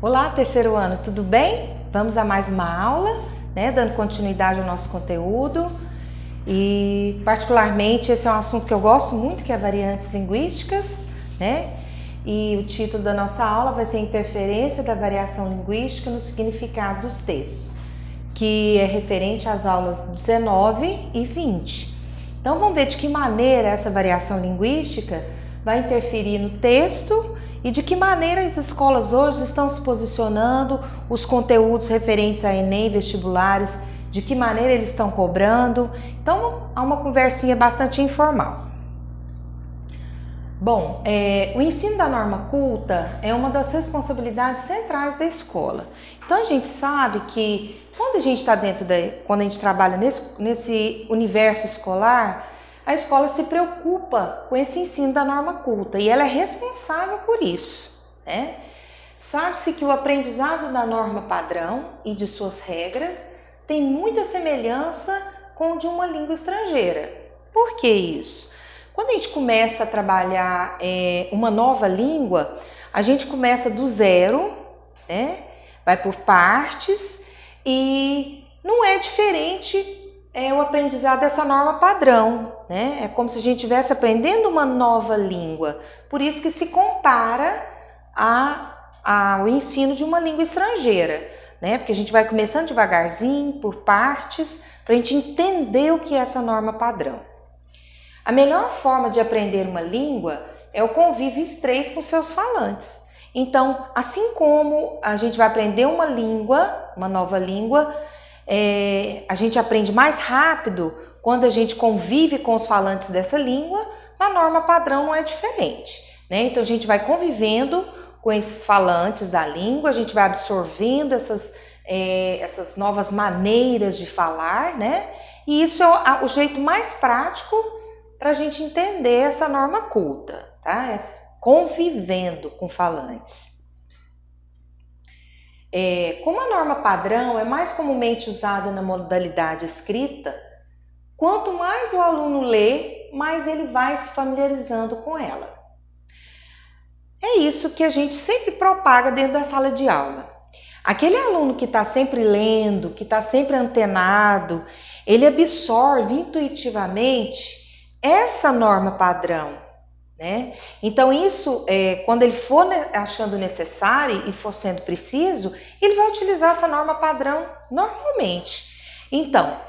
Olá, terceiro ano, tudo bem? Vamos a mais uma aula, né? Dando continuidade ao nosso conteúdo. E particularmente esse é um assunto que eu gosto muito, que é variantes linguísticas, né? E o título da nossa aula vai ser Interferência da variação linguística no significado dos textos, que é referente às aulas 19 e 20. Então vamos ver de que maneira essa variação linguística vai interferir no texto e de que maneira as escolas hoje estão se posicionando, os conteúdos referentes a Enem, vestibulares, de que maneira eles estão cobrando. Então, há uma conversinha bastante informal. Bom, o ensino da norma culta é uma das responsabilidades centrais da escola. Então, a gente sabe que quando a gente está quando a gente trabalha nesse universo escolar, a escola se preocupa com esse ensino da norma culta e ela é responsável por isso, né? Sabe-se que o aprendizado da norma padrão e de suas regras tem muita semelhança com o de uma língua estrangeira. Por que isso? Quando a gente começa a trabalhar uma nova língua, a gente começa do zero, né? Vai por partes e não é diferente o aprendizado dessa norma padrão, né? É como se a gente estivesse aprendendo uma nova língua. Por isso que se compara ao ensino de uma língua estrangeira, né? Porque a gente vai começando devagarzinho, por partes, para a gente entender o que é essa norma padrão. A melhor forma de aprender uma língua é o convívio estreito com seus falantes. Então, assim como a gente vai aprender uma língua, uma nova língua, a gente aprende mais rápido quando a gente convive com os falantes dessa língua. Na norma padrão não é diferente, né? Então a gente vai convivendo com esses falantes da língua, a gente vai absorvendo essas novas maneiras de falar, né? E isso é o jeito mais prático para a gente entender essa norma culta, tá? Convivendo com falantes. Como a norma padrão é mais comumente usada na modalidade escrita, quanto mais o aluno lê, mais ele vai se familiarizando com ela. É isso que a gente sempre propaga dentro da sala de aula. Aquele aluno que está sempre lendo, que está sempre antenado, ele absorve intuitivamente essa norma padrão, né? Então isso, quando ele for achando necessário e for sendo preciso, ele vai utilizar essa norma padrão normalmente. Então,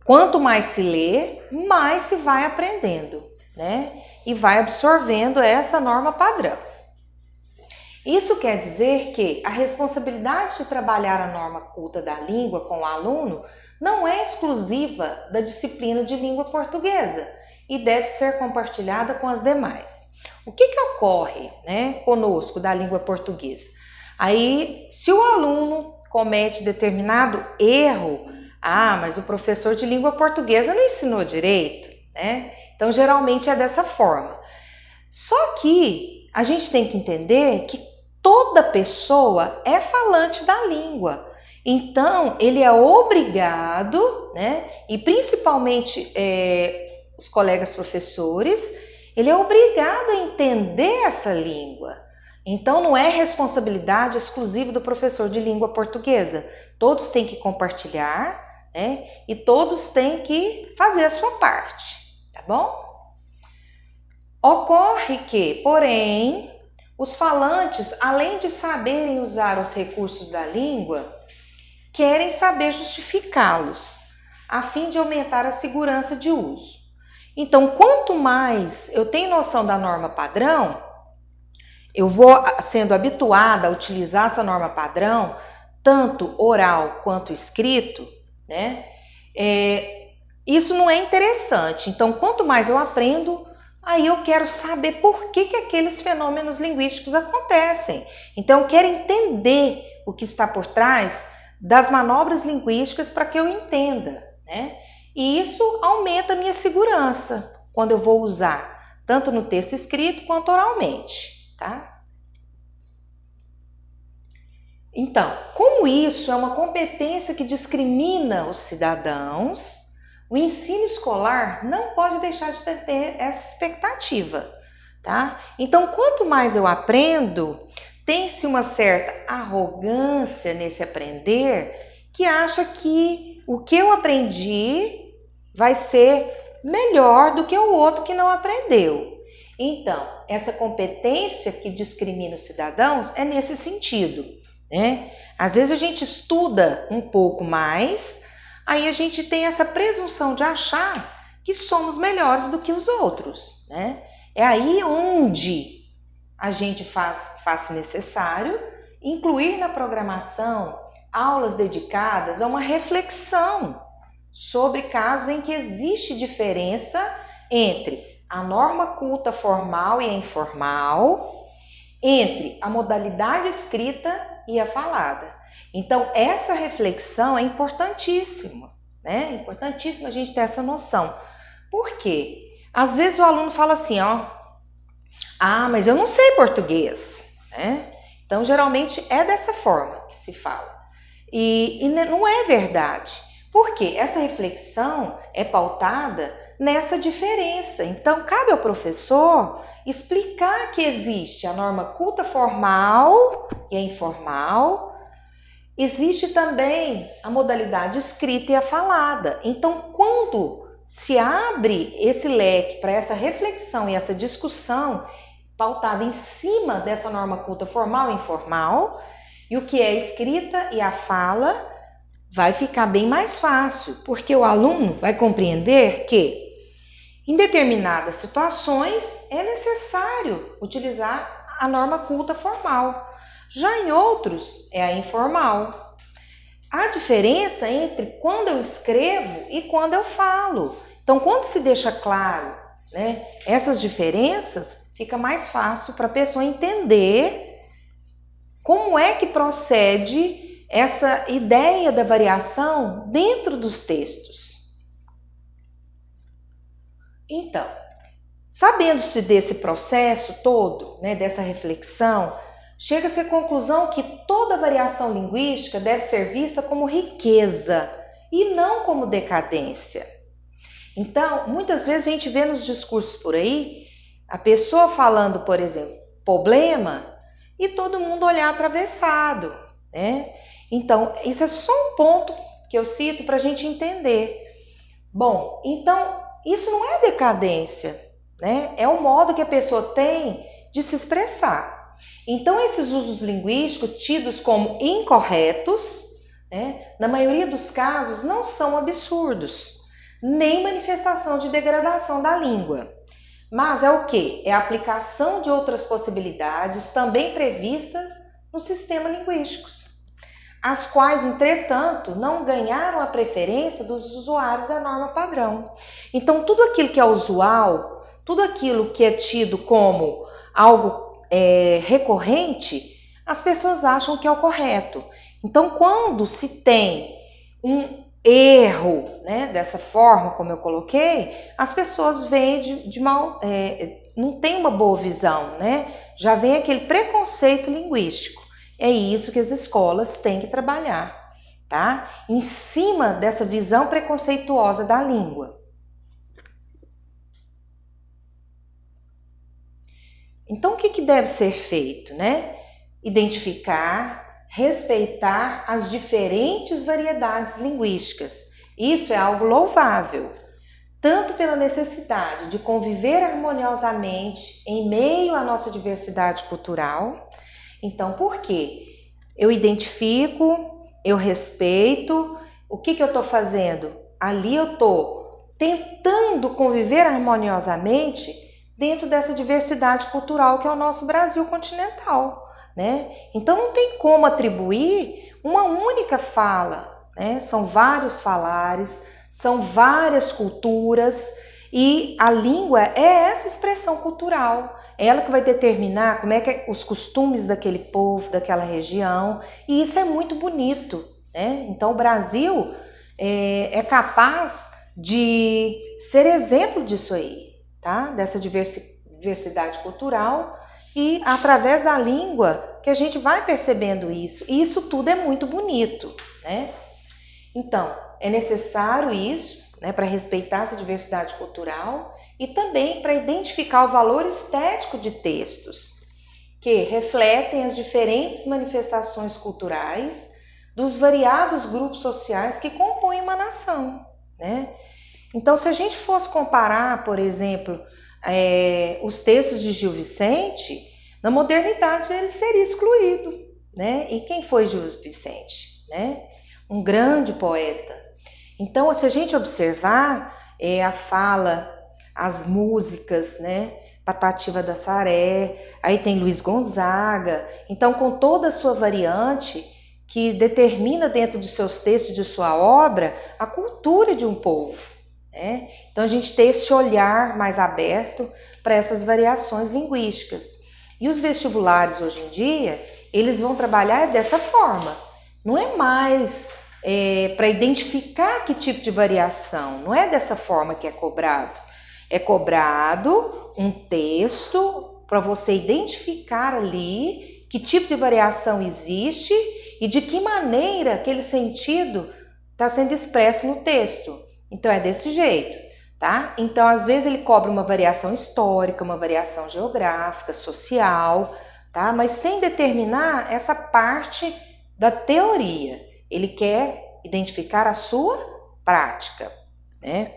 quanto mais se lê, mais se vai aprendendo, né? E vai absorvendo essa norma padrão. Isso quer dizer que a responsabilidade de trabalhar a norma culta da língua com o aluno não é exclusiva da disciplina de língua portuguesa e deve ser compartilhada com as demais. O que ocorre, né, conosco da língua portuguesa? Aí, se o aluno comete determinado erro, mas o professor de língua portuguesa não ensinou direito, né? Então, geralmente é dessa forma. Só que a gente tem que entender que toda pessoa é falante da língua. Então, ele é obrigado, né, e principalmente os colegas professores, ele é obrigado a entender essa língua. Então, não é responsabilidade exclusiva do professor de língua portuguesa. Todos têm que compartilhar, né? E todos têm que fazer a sua parte, tá bom? Ocorre que, porém, os falantes, além de saberem usar os recursos da língua, querem saber justificá-los, a fim de aumentar a segurança de uso. Então, quanto mais eu tenho noção da norma padrão, eu vou sendo habituada a utilizar essa norma padrão, tanto oral quanto escrito, né? Isso não é interessante. Então, quanto mais eu aprendo, aí eu quero saber por que aqueles fenômenos linguísticos acontecem. Então, eu quero entender o que está por trás das manobras linguísticas para que eu entenda, né? E isso aumenta a minha segurança quando eu vou usar, tanto no texto escrito quanto oralmente, tá? Então, como isso é uma competência que discrimina os cidadãos, o ensino escolar não pode deixar de ter essa expectativa, tá? Então, quanto mais eu aprendo, Tem-se uma certa arrogância nesse aprender que acha que o que eu aprendi vai ser melhor do que o outro que não aprendeu. Então, essa competência que discrimina os cidadãos é nesse sentido, né? Às vezes a gente estuda um pouco mais, aí a gente tem essa presunção de achar que somos melhores do que os outros, né? É aí onde a gente faz necessário incluir na programação aulas dedicadas a uma reflexão sobre casos em que existe diferença entre a norma culta formal e a informal, entre a modalidade escrita e a falada. Então, essa reflexão é importantíssima, né? É importantíssimo a gente ter essa noção. Por quê? Às vezes o aluno fala assim, mas eu não sei português, né? Então, geralmente é dessa forma que se fala. E não é verdade. Por quê? Essa reflexão é pautada nessa diferença. Então, cabe ao professor explicar que existe a norma culta formal e a informal, existe também a modalidade escrita e a falada. Então, quando se abre esse leque para essa reflexão e essa discussão pautada em cima dessa norma culta formal e informal, e o que é escrita e a fala, vai ficar bem mais fácil, porque o aluno vai compreender que em determinadas situações é necessário utilizar a norma culta formal. Já em outros é a informal. Há diferença entre quando eu escrevo e quando eu falo. Então, quando se deixa claro, né, essas diferenças, fica mais fácil para a pessoa entender como é que procede essa ideia da variação dentro dos textos. Então, sabendo-se desse processo todo, né, dessa reflexão, chega-se à conclusão que toda variação linguística deve ser vista como riqueza e não como decadência. Então, muitas vezes a gente vê nos discursos por aí, a pessoa falando, por exemplo, problema, e todo mundo olhar atravessado, né? Então, isso é só um ponto que eu cito para a gente entender. Bom, então, isso não é decadência, né? É o modo que a pessoa tem de se expressar. Então, esses usos linguísticos tidos como incorretos, né, na maioria dos casos, não são absurdos, nem manifestação de degradação da língua. Mas é o quê? É a aplicação de outras possibilidades também previstas no sistema linguístico, as quais, entretanto, não ganharam a preferência dos usuários da norma padrão. Então, tudo aquilo que é usual, tudo aquilo que é tido como algo recorrente, as pessoas acham que é o correto. Então, quando se tem um erro, né, dessa forma como eu coloquei, as pessoas veem de mal, não tem uma boa visão, né? Já vem aquele preconceito linguístico. É isso que as escolas têm que trabalhar, tá? Em cima dessa visão preconceituosa da língua. Então, o que deve ser feito, né? Identificar, respeitar as diferentes variedades linguísticas. Isso é algo louvável, tanto pela necessidade de conviver harmoniosamente em meio à nossa diversidade cultural. Então, por quê? Eu identifico, eu respeito, o que eu estou fazendo? Ali eu estou tentando conviver harmoniosamente dentro dessa diversidade cultural que é o nosso Brasil continental, né? Então, não tem como atribuir uma única fala, né? São vários falares, são várias culturas, e a língua é essa expressão cultural, ela que vai determinar como é que é os costumes daquele povo, daquela região, e isso é muito bonito, né? Então o Brasil é capaz de ser exemplo disso aí, tá? Dessa diversidade cultural, e através da língua que a gente vai percebendo isso, e isso tudo é muito bonito, né? Então, é necessário isso, né, para respeitar essa diversidade cultural e também para identificar o valor estético de textos que refletem as diferentes manifestações culturais dos variados grupos sociais que compõem uma nação, né? Então, se a gente fosse comparar, por exemplo, os textos de Gil Vicente, na modernidade ele seria excluído, né? E quem foi Gil Vicente, né? Um grande poeta. Então, se a gente observar a fala, as músicas, né? Patativa da Saré, aí tem Luiz Gonzaga. Então, com toda a sua variante, que determina dentro de seus textos, de sua obra, a cultura de um povo, né? Então, a gente tem esse olhar mais aberto para essas variações linguísticas. E os vestibulares, hoje em dia, eles vão trabalhar dessa forma. Não é mais para identificar que tipo de variação, não é dessa forma que é cobrado. É cobrado um texto para você identificar ali que tipo de variação existe e de que maneira aquele sentido está sendo expresso no texto. Então é desse jeito, tá? Então às vezes ele cobra uma variação histórica, uma variação geográfica, social, tá? Mas sem determinar essa parte da teoria. Ele quer identificar a sua prática, né?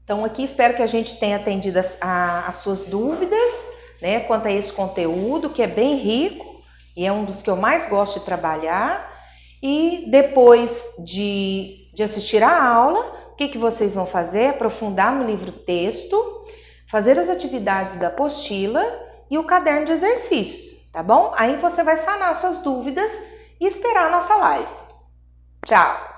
Então aqui espero que a gente tenha atendido as suas dúvidas, né, quanto a esse conteúdo, que é bem rico e é um dos que eu mais gosto de trabalhar. E depois de assistir a aula, o que vocês vão fazer? Aprofundar no livro-texto, fazer as atividades da apostila e o caderno de exercícios, tá bom? Aí você vai sanar suas dúvidas e esperar a nossa live. Tchau!